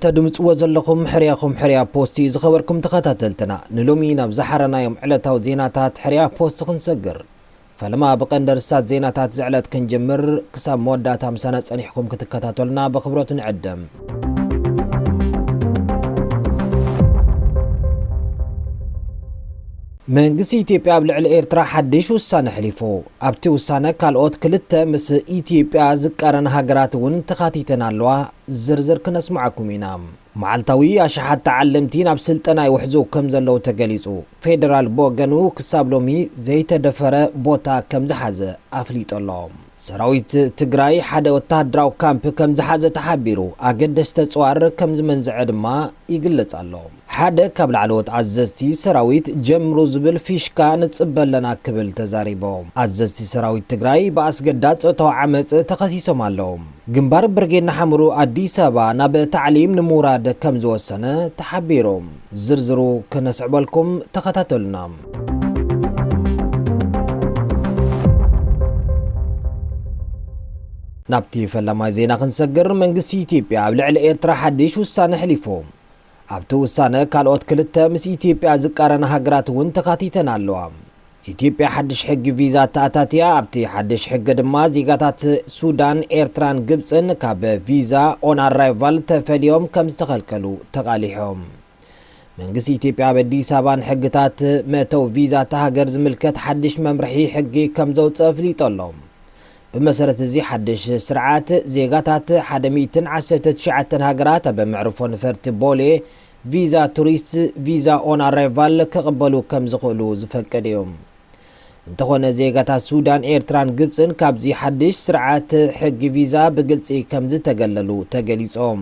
تدمت وزلكم حريا بوستي زخبركم تخاتلتنا نلومي نبزحرنا يوم علتاو زيناتات حريا بوست خنسجر فلما بقندر السات زيناتات زعلت كنجمر كساب مودات همسانة صنيحكم كتكاتاتولنا بخبرات نعدم መንግስቲ ኢትዮጵያ ብልዕሊ ኤርትራ ሓድሽ ውሳነ ሕሊፉ ኣብቲ ውሳነ ካልኦት ክልተ ምስ ኢትዮጵያ ዝቃረና ሃገራት እውን ተኻቲተን ኣለዋ ዝርዝር ክነስማዓኩም ኢና መዓልታዊ ኣሽሓት ተዓለምቲ ናብ ስልጠና ይውሕዙ ከም ዘለው ተገሊጹ ፌደራል ቦገኑ ክሳብ ሎሚ ዘይተደፈረ ቦታ ከም ዝሓዘ ኣፍሊጦሎም ሰራዊት ትግራይ ሓደ ወታደራዊ ካምፕ ከም ዝሓዘ ተሓቢሩ ኣገደስተ ጽዋር ከም ዝመንዝዐ ድማ ይግለጽ ኣሎ ሓደ ካብ ላዕለዎት ኣዘዝቲ ሰራዊት ጀምሩ ዝብል ፊሽካ ንጽበለና ክብል ተዛሪቦም ኣዘዝቲ ሰራዊት ትግራይ በኣስገዳድ ጾታዊ ዓመጽ ተኸሲሶም ኣለዎም ግንባር ብርጌድና ሓምሩ ኣዲስ አበባ ናብ ታዕሊም ንምውራድ ከም ዝወሰነ ተሓቢሮም ዝርዝሩ ክነስዕበልኩም ተኸታተሉና نابتي فلما زينا خنسجر منجسي إثيوبيا بلعل إيرترا حديش وسانة حليفهم عبتو وسانة كالوت كلتا مس إثيوبيا ذكرنا هجرات وانتقاتيتنا اللوام إثيوبيا حدش حق فيزا تاتاتيا عبتي حدش حق دما زيغاتات سودان إيرتران جبسن كاب فيزا اون ارايفال تفاليوم كم استخلكلو تقاليحهم منجسي إثيوبيا بدي سابان حقتات متو فيزا تهاجر زملكت حدش ممرحي حقي كم زوت أفليط اللهم بمسألة زي حدش سرعات زيغاتات حدميتن عسيتت شعتن هاجرات بمعرفون فرت بولي فيزا توريست فيزا اون ارايفال كقبلو كم زقلو زفكر يوم انتخونا زيغاتات سودان ايرتران جبسن كابزي حدش سرعات حق فيزا بقلسي كم زتقللو تقليسهم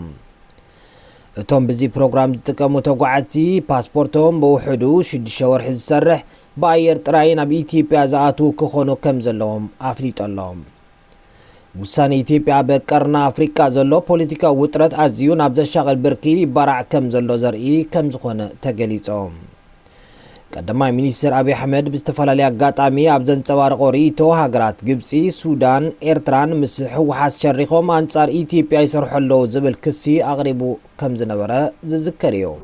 توم بزي بروغرام زتقامو توقعاتي باسبورتهم بوحدو شد شور حز سرح باير تراين اب إثيوبيا زاتو كخونو كم زلهم افليط اللهم وسان إثيوبيا بقرنا أفريقيا زلو بوليتيكا وطرت أزيو نابز شغل بركي برع كم زلو زرئي كم زخونة تقليصهم قدما مينيستر أبي حمد باستفالالي أقاطامي أبزن صوار قريتو هاقرات جبسي سودان إيرتران مسحو حاس شريخهم أنصار إثيوبيا يسرحو اللو زبل كسي أغربو كم زنورة زذكريو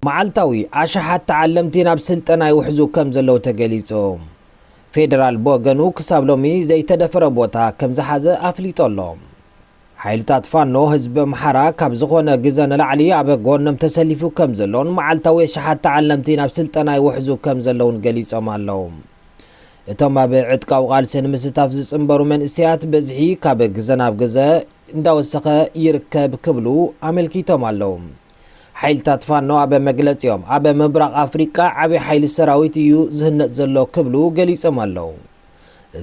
معالتاوي أشحات تعلمتين بسلطنا يوحزو كم زلو تقليصهم فيدرال بوغنو كساب لومي زي تدفر بوتا كم زحازة أفليط اللهم حيلتات فانو هزب محرا كاب زخونا قزان العلي عبا قونم تسليفو كم زلون معالتاوي أشحات تعلمتين بسلطنا يوحزو كم زلون قليصهم اللهم اتوم بعدكا وغالسين مستافزز انبرو من اسيات بزحي كاب قزان بقزا انداو السخة يركب كبلو عملكيتهم اللهم حيلتات فانو عبا مقلت يوم عبا مبرق أفريقيا عبا حيل السراويت يو زهنت زلو كبلو قليصهم اللهم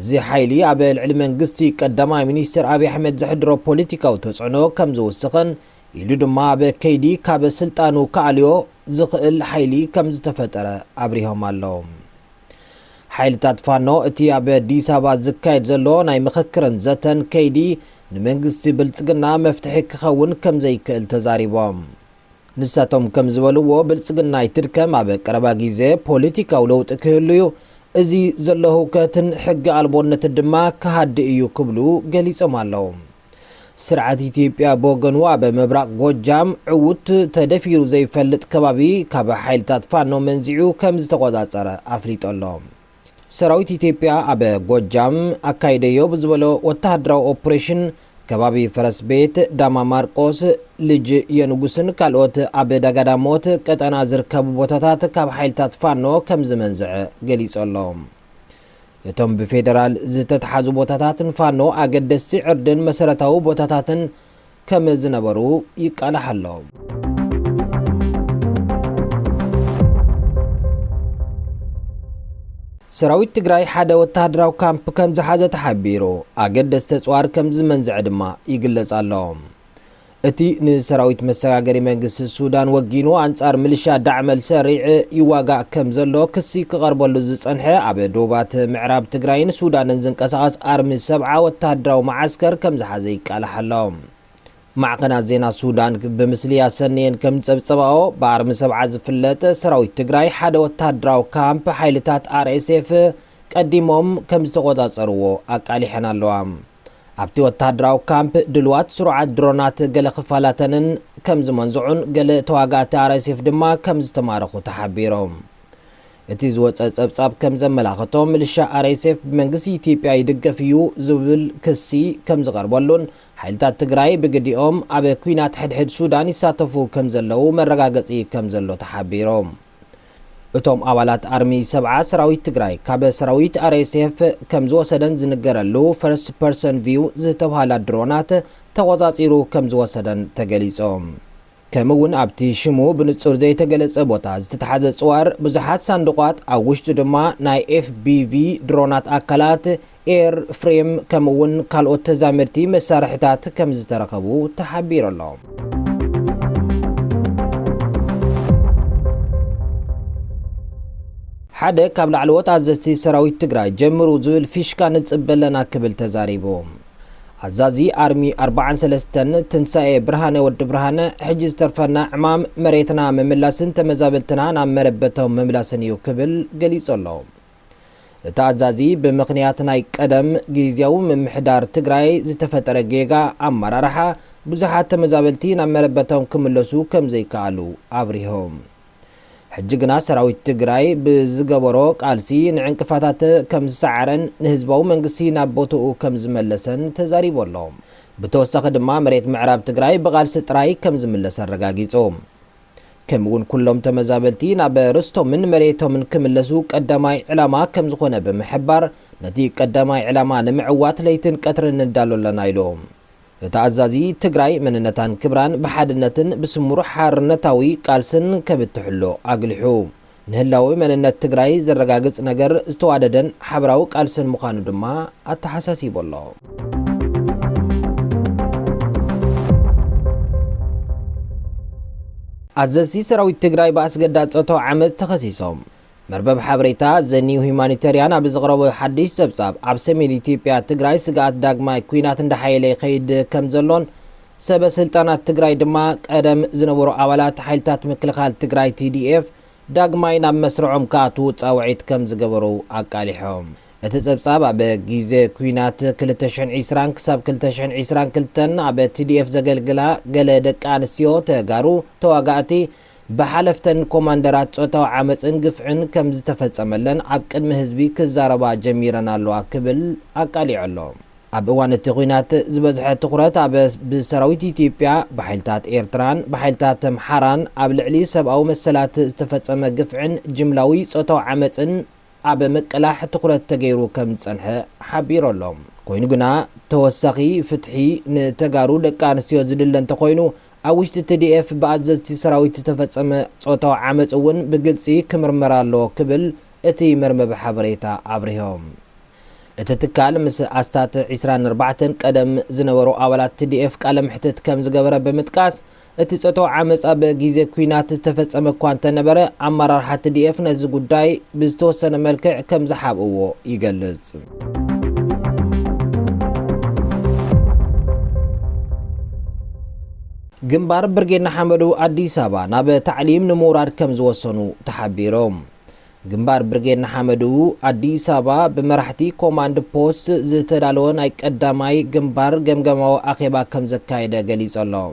زي حيلي عبا العلمان قستي قدما مينيستر أبي حمد زحدرو بوليتيكا وتوسعنو كمزو السخن يلو دما عبا كيدي كابا سلطانو كاليو زخل حيلي كمز تفتر عبريهم اللهم حيلتات فانو اتي عبا ديسابا زكايد زلو ناي مخكرن زتن كيدي نمنقستي بلتقنا مفتحي كخون كمزي كال تزاريبهم نساتهم كم زولو بلصقنا يتركم عبا قربا غيزه بوليتيكا ولوط كهليو ازي زلهو كتن حق البونت الدما كهاد ايو كبلو غليصم اللهم سرعه ኢትዮጵያ بوغنو عبا مبرق ጎጃም عوت تدفيرو زي فلط كبابي كابا حيلتات فانو منزعو كم زتقوضاصره افريط اللهم سراويت ኢትዮጵያ عبا ጎጃም አካይደዮ بزبلو ወታደራዊ ኦፕሬሽን ከባቢ ፈረስ ቤት ዳማ ማርቆስ ልጅ የንጉስን ካልኦት አበዳ ጋዳሞት ቀጠና ዝርከቡ ቦታታት ካብ ሓይልታት ፋኖ ከም ዝመንዝዐ ገሊጾሎም እቶም ብፌደራል ዝተተሓዙ ቦታታትን ፋኖ ኣገደስቲ ዕርድን መሰረታዊ ቦታታትን ከም ዝነበሩ ይቃላሓሎም سراويت تግራይ ሓደ ወታደራዊ ካምፕ ከም ዝሓዘ ተሓቢሩ ኣገደስተ ጽዋር ከም ዝመንዝዕ ድማ ይግለጽ ኣለዎም እቲ ንሰራዊት መሰጋገሪ መንግስቲ ሱዳን ወጊኑ አንጻር ሚሊሻ ዳዕመል ሰሪዕ ይዋጋእ ከም ዘሎ ክሲ ክቐርበሉ ዝጸንሐ ኣብ ዶባት ምዕራብ ትግራይን ሱዳንን ዝንቀሳቐስ ኣርሚ 7 ወታደራዊ ማዓስከር ከም ዝሓዘ ይቃላሓሎም معقنات زينا السودان بمثلية سنين كم تبصبعو بارم 7 زفلت سراويت تግራይ ሓደ ወታደራዊ ካምፕ ሓይልታት RSF ቀዲሞም ከም ዝተቆጻጸርዎ ኣቃሊሐን ኣለዋ ኣብቲ ወታደራዊ ካምፕ ድልዋት ስሩዓት ድሮናት ገለ ክፋላተንን ከም ዝመንዝዑን ገለ ተዋጋእቲ RSF ድማ ከም ዝተማረኹ ተሓቢሮም እቲ ዝወፀ ጸብጻብ ከም ዘመላኽቶም ሚሊሻ RSF ብመንግስቲ ኢትዮጵያ ይድገፍ እዩ ዝብል ክሲ ከም ዝቐርበሉን ሓይልታት ትግራይ ብግዲኦም ኣብ ኩናት ሕድሕድ ሱዳን ይሳተፉ ከም ዘለው መረጋገፂ ከም ዘሎ ተሓቢሮም እቶም ኣባላት ኣርሚ 70 ሰራዊት ትግራይ ካብ ሰራዊት RSF ከም ዝወሰደን ዝንገረሉ ፈርስት ፐርሰን ቪው ዝተባሃላ ድሮናት ተቆጻጺሩ ከም ዝወሰደን ተገሊጾም ከምውን ኣብቲ ሽሙ ብንጹር ዘይተገለጸ ቦታ ዝተተሓዘ ጽዋር ብዙሓት ሳንዱቋት ኣብ ውሽጡ ድማ ናይ FPV ድሮናት ኣካላት ኤር ፍሬም ከምውን ካልኦት ተዛመድቲ መሳርሕታት ከም ዝተረኸቡ ተሓቢሩ ኣሎ ሓደ ካብ ላዕለዎት ኣዘዝቲ ሰራዊት ትግራይ ጀምሩ ዝብል ፊሽካ ንጽበለና ክብል ተዛሪቡ አዛዚ አርሚ 43 ትንሳኤ ብርሃነ ወድ ብርሃነ ሕጂ ዝተርፈና ዕማም መሬትና መምላስን ተመዛበልትና ናብ መረበቶም መምላስን እዩ ክብል ገሊጹ ኣሎ እቲ አዛዚ ብምኽንያት ናይ ቀደም ጊዜያዊ ምምሕዳር ትግራይ ዝተፈጠረ ጌጋ ኣመራርሓ ብዙሓት ተመዛበልቲ ናብ መረበቶም ክምለሱ ከም ዘይከኣሉ ኣብሪሆም ሕጂ ግና ሰራዊት ትግራይ ብዝገበሮ ቃልሲ ንዕንቅፋታት ከም ዝሰዓረን ንህዝባዊ መንግስቲ ናብ ቦትኡ ከም ዝመለሰን ተዛሪቡ ኣሎ ብተወሳኺ ድማ መሬት ምዕራብ ትግራይ ብቃልሲ ጥራይ ከም ዝምለስ አረጋጊጹ ከምውን ኩሎም ተመዛበልቲ ናብ ርስቶምን መሬቶምን ክምለሱ ቀዳማይ ዕላማ ከም ዝኾነ ብምሕባር ነቲ ቀዳማይ ዕላማ ንምዕዋት ለይትን ቀትርን እንዳሎለና ኢሉ እቲ አዛዚ ትግራይ መንነታን ክብራን ብሓድነትን ብስሙሩ ሓርነታዊ ቃልስን ከብትሕሎ አግልሑ ንህላዊ መንነት ትግራይ ዘረጋግጽ ነገር ዝተዋደደን ሓብራዊ ቃልስን ምዃኑ ድማ አተሓሳሲቡ ኣሎ አዘዝቲ ሰራዊት ትግራይ በአስገዳድ ጾታዊ ዓመፅ ተኸሲሶም መርበብ ሓበሬታ ዘኒው ሁማኒታሪያን ኣብ ዝቕረበ ሓድሽ ጸብጻብ ኣብ ሰሜን ኢትዮጵያ ትግራይ ስጋት ዳግማይ ኩናት እንዳሓየለ ይኸይድ ከም ዘሎን ሰበስልጣናት ትግራይ ድማ ቀደም ዝነበሩ ኣባላት ሓይልታት ምክልኻል ትግራይ TDF ዳግማይ ናብ መስርዖም ከኣትዉ ጻውዒት ከም ዝገበሩ ኣቃሊሖም እቲ ጸብጻብ ኣብ ግዜ ኩናት 2020 ክሳብ 2022 ኣብ TDF ዘገልግላ ገለ ደቂ ኣንስትዮ ተጋሩ ተዋጋእቲ በሓለፍተን ኮማንደራት ጾታዊ ዓመፅን ግፍዕን ከም ዝተፈጸመለን ኣብ ቅድሚ ህዝቢ ክዛረባ ጀሚረን ኣለዋ ክብል ኣቃሊዑ ኣሎ ኣብ እዋን እቲ ኩናት ዝበዝሐ ትኹረት ኣብ ብሰራዊት ኢትዮጵያ ብሓይልታት ኤርትራን ብሓይልታት ኣምሓራን ኣብ ልዕሊ ሰብኣዊ መሰላት ዝተፈጸመ ግፍዕን ጅምላዊ ጾታዊ ዓመፅን ኣብ ምቅላሕ ትኹረት ተገይሩ ከም ዝጸንሐ ሓቢሩ ኣሎ ኮይኑ ግና ተወሳኺ ፍትሒ ንተጋሩ ደቂ ኣንስትዮ ዝድለ እንተኮይኑ ኣብ ውሽጢ TDF ብኣዘዝቲ ሰራዊት ዝተፈጸመ ጾታዊ ዓመፅ እውን ብግልፂ ክምርመራ ኣሎ ክብል እቲ መርመብ ሓበሬታ ኣብሪሆም እቲ ትካል ምስ ኣስታት 24 ቀደም ዝነበሩ ኣባላት TDF ቃለ ምሕትት ከም ዝገበረ ብምጥቃስ እቲ ጾታዊ ዓመፅ ኣብ ግዜ ኩናት ዝተፈጸመ እኳ እንተነበረ ኣመራርሓ TDF ነዚ ጉዳይ ብዝተወሰነ መልክዕ ከም ዝሓብእዎ ይገልጽ ግንባር ብርጌድና ሓመዱ አዲስ አበባ ናብ ታዕሊም ንምውራድ ከም ዝወሰኑ ተሓቢሮም ግንባር ብርጌድና ሓመዱ አዲስ አበባ ብመራሕቲ ኮማንድ ፖስት ዝተዳለወ ናይ ቀዳማይ ግንባር ገምገማዊ ኣኼባ ከም ዘካየደ ገሊጹ ኣሎ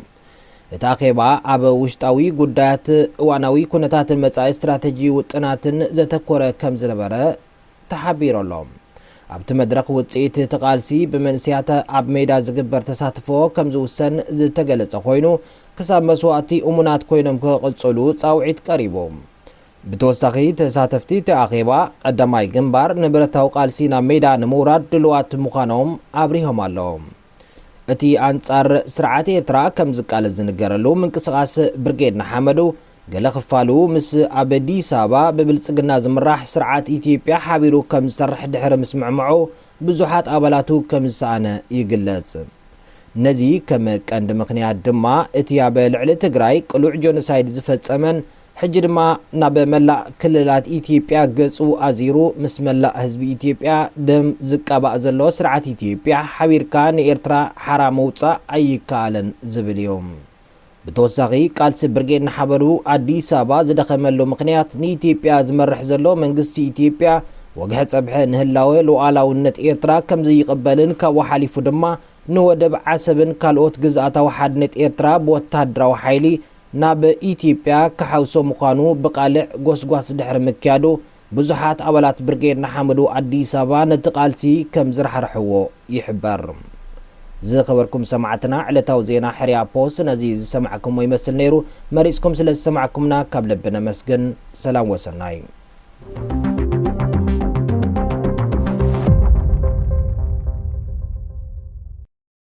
እቲ ኣኼባ ኣብ ውሽጣዊ ጉዳያት እዋናዊ ኩነታትን መጻኢ ስትራቴጂ ውጥናትን ዘተኮረ ከም ዝነበረ ተሓቢሩ ኣሎ ኣብቲ መድረኽ ውጽኢት ተቃልሲ ብመንስያት ኣብ ሜዳ ዝግበር ተሳትፎ ከም ዝውሰን ዝተገለጸ ኮይኑ ክሳብ መስዋዕቲ እሙናት ኮይኖም ክቕጽሉ ጻውዒት ቀሪቦም ብተወሳኺ ተሳተፍቲ ተኣኼባ ቀዳማይ ግንባር ንብረታዊ ቃልሲ ናብ ሜዳ ንምውራድ ድልዋት ምዃኖም ኣብሪሆም ኣለዎም እቲ ኣንጻር ስርዓት ኤርትራ ከም ዝቃለስ ዝንገረሉ ምንቅስቓስ ብርጌድና ሓመዱ ገለ ክፋሉ ምስ ኣብ አዲስ አበባ ብብልጽግና ዝምራሕ ስርዓት ኢትዮጵያ ሓቢሩ ከም ዝሰርሕ ድሕሪ ምስምዕምዑ ብዙሓት ኣባላቱ ከም ዝሰኣነ ይግለጽ ነዚ ከም ቀንዲ ምኽንያት ድማ እቲ ኣብ ልዕሊ ትግራይ ቅሉዕ ጆኖሳይድ ዝፈጸመን ሕጂ ድማ ናብ መላእ ክልላት ኢትዮጵያ ገጹ ኣዚሩ ምስ መላእ ህዝቢ ኢትዮጵያ ደም ዝቀባእ ዘሎ ስርዓት ኢትዮጵያ ሓቢርካ ንኤርትራ ሓራ መውፃእ ኣይከኣለን ዝብል እዮም ብተወሳኺ ቃልሲ ብርጌድና ሓመዱ አዲስ አበባ ዝደኸመሉ ምኽንያት ንኢትዮጵያ ዝመርሕ ዘሎ መንግስቲ ኢትዮጵያ وجه صبح نهلاوي لوالاونت إيرترا كم زي يقبلن كوحاليفو دما نودب عسبن كالوت جزءاتا وحدنت إيرترا بوتادرا وحيلي ناب إثيوبيا كحوسو مقانو بقالع غوسغواس دحر مكيادو بزحات أولات برغيد نحمدو أديس أبا نتقالسي كم زرحرحوو يحبر زي خبركم سمعتنا على توزينا حريا بوست نزيز سمعكم ويمثل نيرو مريسكم سلس سمعكمنا قبل بنا مسجن سلام وسناي